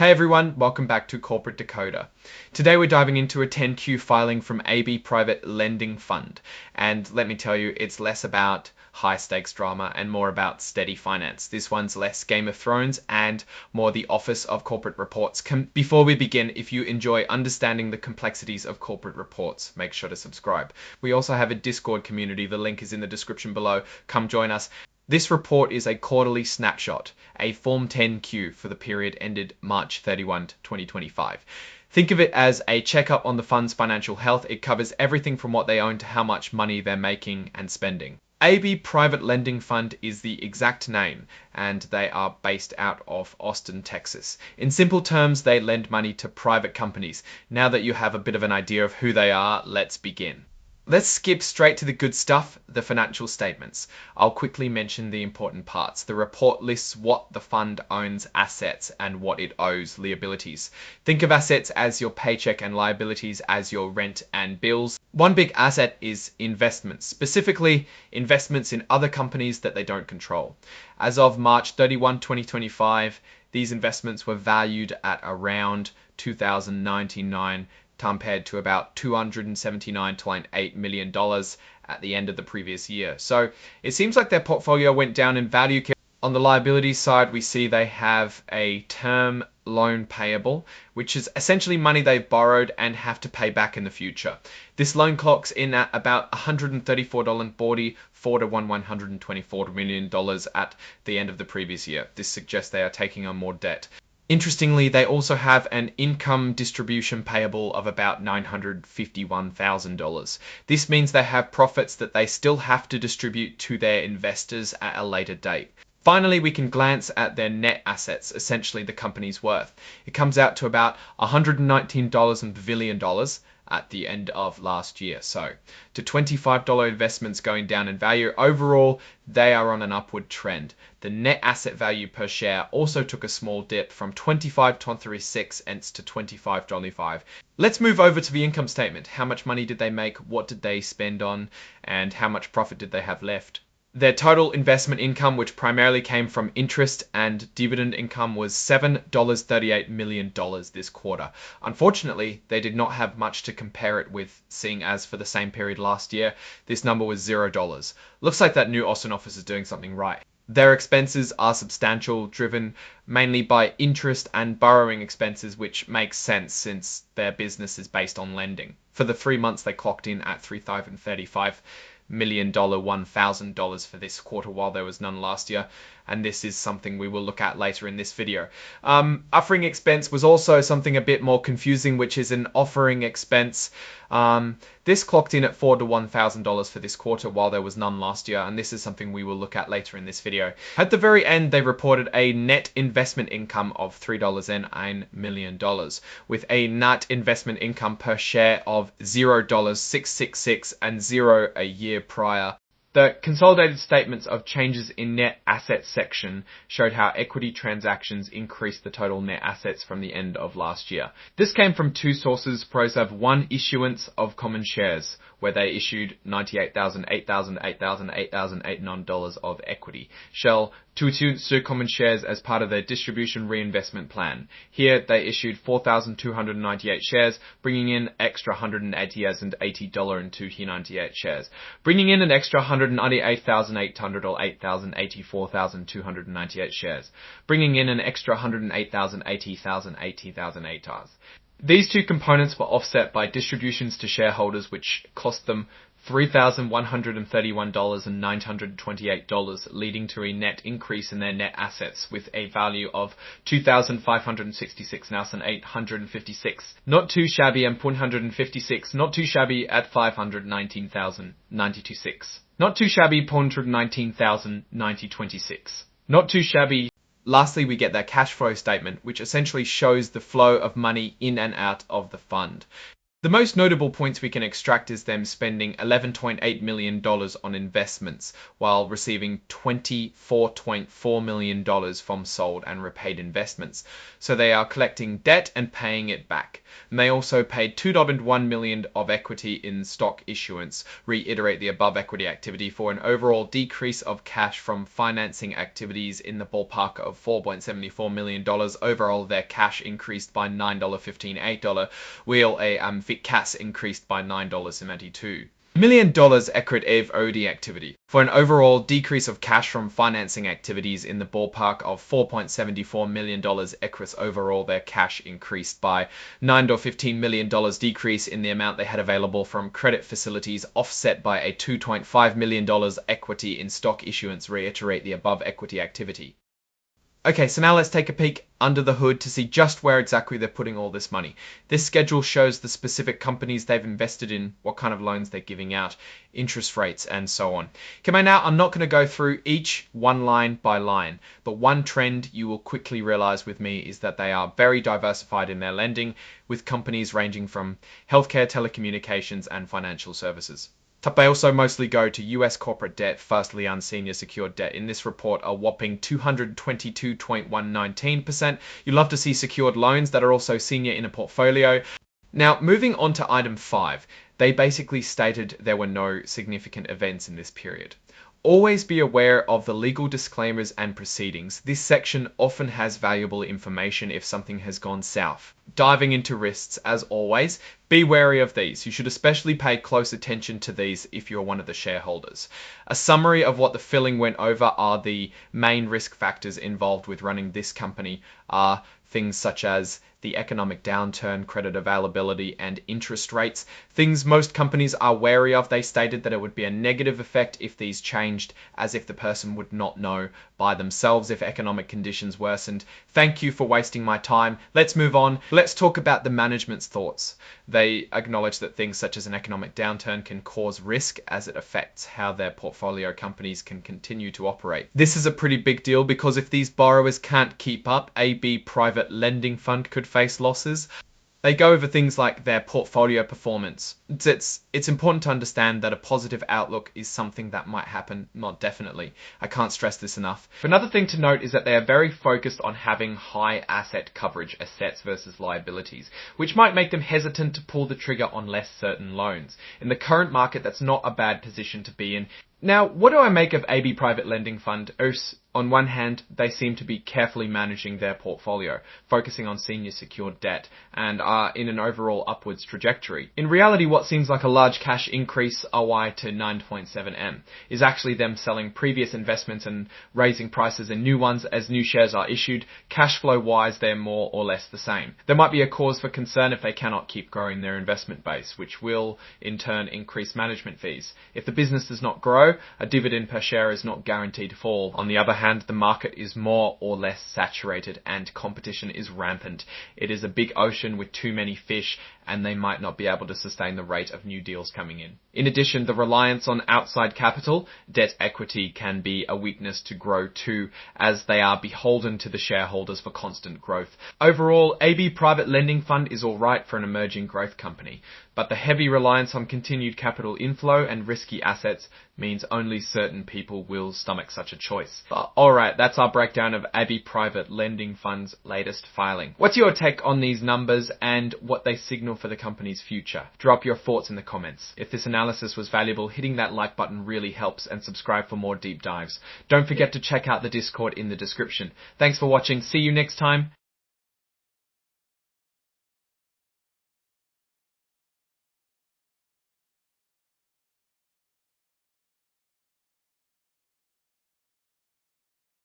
Hey everyone, welcome back to Corporate Decoder. Today we're diving into a 10Q filing from AB Private Lending Fund. And let me tell you, it's less about high stakes drama and more about steady finance. This one's less Game of Thrones and more the Office of Corporate Reports. Before we begin, if you enjoy understanding the complexities of corporate reports, make sure to subscribe. We also have a Discord community. The link is in the description below. Come join us. This report is a quarterly snapshot, a Form 10Q for the period ended March 31, 2025. Think of it as a checkup on the fund's financial health. It covers everything from what they own to how much money they're making and spending. AB Private Lending Fund is the exact name, and they are based out of Austin, Texas. In simple terms, they lend money to private companies. Now that you have a bit of an idea of who they are, let's begin. Let's skip straight to the good stuff, the financial statements. I'll quickly mention the important parts. The report lists what the fund owns, assets, and what it owes, liabilities. Think of assets as your paycheck and liabilities as your rent and bills. One big asset is investments, specifically investments in other companies that they don't control. As of March 31, 2025, these investments were valued at around $2,099 compared to about $279.8 million at the end of the previous year. So it seems like their portfolio went down in value. On the liabilities side, we see they have a term loan payable, which is essentially money they've borrowed and have to pay back in the future. This loan clocks in at about $134.40 to $124 million at the end of the previous year. This suggests they are taking on more debt. Interestingly, they also have an income distribution payable of about $951,000. This means they have profits that they still have to distribute to their investors at a later date. Finally, we can glance at their net assets, essentially the company's worth. It comes out to about $119 billion at the end of last year. So to $25 investments going down in value, overall, they are on an upward trend. The net asset value per share also took a small dip from 25.36 cents to 25.25. Let's move over to the income statement. How much money did they make? What did they spend on? And how much profit did they have left? Their total investment income, which primarily came from interest and dividend income, was $7.38 million this quarter. Unfortunately, they did not have much to compare it with, seeing as for the same period last year, this number was $0. Looks like that new Austin office is doing something right. Their expenses are substantial, driven mainly by interest and borrowing expenses, which makes sense since their business is based on lending. For the 3 months, they clocked in at $3,035 million, $1,000 for this quarter, while there was none last year, and this is something we will look at later in this video. Offering expense was also something a bit more confusing, which is an offering expense. This clocked in at $4,000 to $1,000 for this quarter, while there was none last year, and this is something we will look at later in this video. At the very end, they reported a net investment income of $3.09 million, with a net investment income per share of $0.666 and 0 a year prior. The consolidated statements of changes in net assets section showed how equity transactions increased the total net assets from the end of last year. This came from two sources. Pros have one issuance of common shares, where they issued $98,000, $8,000, $8,000, $8,000, $89 of equity. Shell, two issuance to common shares as part of their distribution reinvestment plan. Here, they issued 4,298 shares, bringing in extra $180,080 into 298 shares, bringing in an extra 198,800 or 84,298 shares, bringing in an extra 108,000, 80,000, 80,000 ATARs. These two components were offset by distributions to shareholders, which cost them $3,131 and $928, leading to a net increase in their net assets with a value of $2,566 now and $856. Not too shabby, and $156. Not too shabby at $519,096. Not too shabby, $119,090.26. Not too shabby. Lastly, we get their cash flow statement, which essentially shows the flow of money in and out of the fund. The most notable points we can extract is them spending $11.8 million on investments while receiving $24.4 million from sold and repaid investments. So they are collecting debt and paying it back. And they also paid $2.1 million of equity in stock issuance, reiterate the above equity activity, for an overall decrease of cash from financing activities in the ballpark of $4.74 million. Overall, their cash increased by $9.15, while a fit cash increased by $9.72. $1 million equity of OD activity, for an overall decrease of cash from financing activities in the ballpark of $4.74 million. Equus overall, their cash increased by $9.15 million, decrease in the amount they had available from credit facilities, offset by a $2.5 million equity in stock issuance, reiterate the above equity activity. Okay, so now let's take a peek under the hood to see just where exactly they're putting all this money. This schedule shows the specific companies they've invested in, what kind of loans they're giving out, interest rates, and so on. Okay, now I'm not going to go through each one line by line, but one trend you will quickly realize with me is that they are very diversified in their lending, with companies ranging from healthcare, telecommunications, and financial services. They also mostly go to US corporate debt, firstly unsenior secured debt. In this report, a whopping 222.119%. You love to see secured loans that are also senior in a portfolio. Now, moving on to item 5, they basically stated there were no significant events in this period. Always be aware of the legal disclaimers and proceedings. This section often has valuable information if something has gone south. Diving into risks, as always, be wary of these. You should especially pay close attention to these if you're one of the shareholders. A summary of what the filling went over are the main risk factors involved with running this company are things such as the economic downturn, credit availability, and interest rates. Things most companies are wary of. They stated that it would be a negative effect if these changed, as if the person would not know by themselves if economic conditions worsened. Thank you for wasting my time. Let's move on. Let's talk about the management's thoughts. They acknowledge that things such as an economic downturn can cause risk as it affects how their portfolio companies can continue to operate. This is a pretty big deal because if these borrowers can't keep up, AB Private Lending Fund could face losses. They go over things like their portfolio performance. It's important to understand that a positive outlook is something that might happen, not definitely. I can't stress this enough. Another thing to note is that they are very focused on having high asset coverage, assets versus liabilities, which might make them hesitant to pull the trigger on less certain loans. In the current market, that's not a bad position to be in. Now, what do I make of AB Private Lending Fund? On one hand, they seem to be carefully managing their portfolio, focusing on senior secured debt, and are in an overall upwards trajectory. In reality, what seems like a large cash increase OI to 9.7M is actually them selling previous investments and raising prices in new ones as new shares are issued. Cash flow wise, they're more or less the same. There might be a cause for concern if they cannot keep growing their investment base, which will in turn increase management fees. If the business does not grow, a dividend per share is not guaranteed to fall. On the other hand, the market is more or less saturated and competition is rampant. It is a big ocean with too many fish, and they might not be able to sustain the rate of new deals coming in. In addition, the reliance on outside capital, debt equity, can be a weakness to grow too, as they are beholden to the shareholders for constant growth. Overall, AB Private Lending Fund is alright for an emerging growth company, but the heavy reliance on continued capital inflow and risky assets means only certain people will stomach such a choice. Alright, that's our breakdown of AB Private Lending Fund's latest filing. What's your take on these numbers and what they signal for the company's future? Drop your thoughts in the comments. If this analysis was valuable, hitting that like button really helps, and subscribe for more deep dives. Don't forget to check out the Discord in the description. Thanks for watching. See you next time.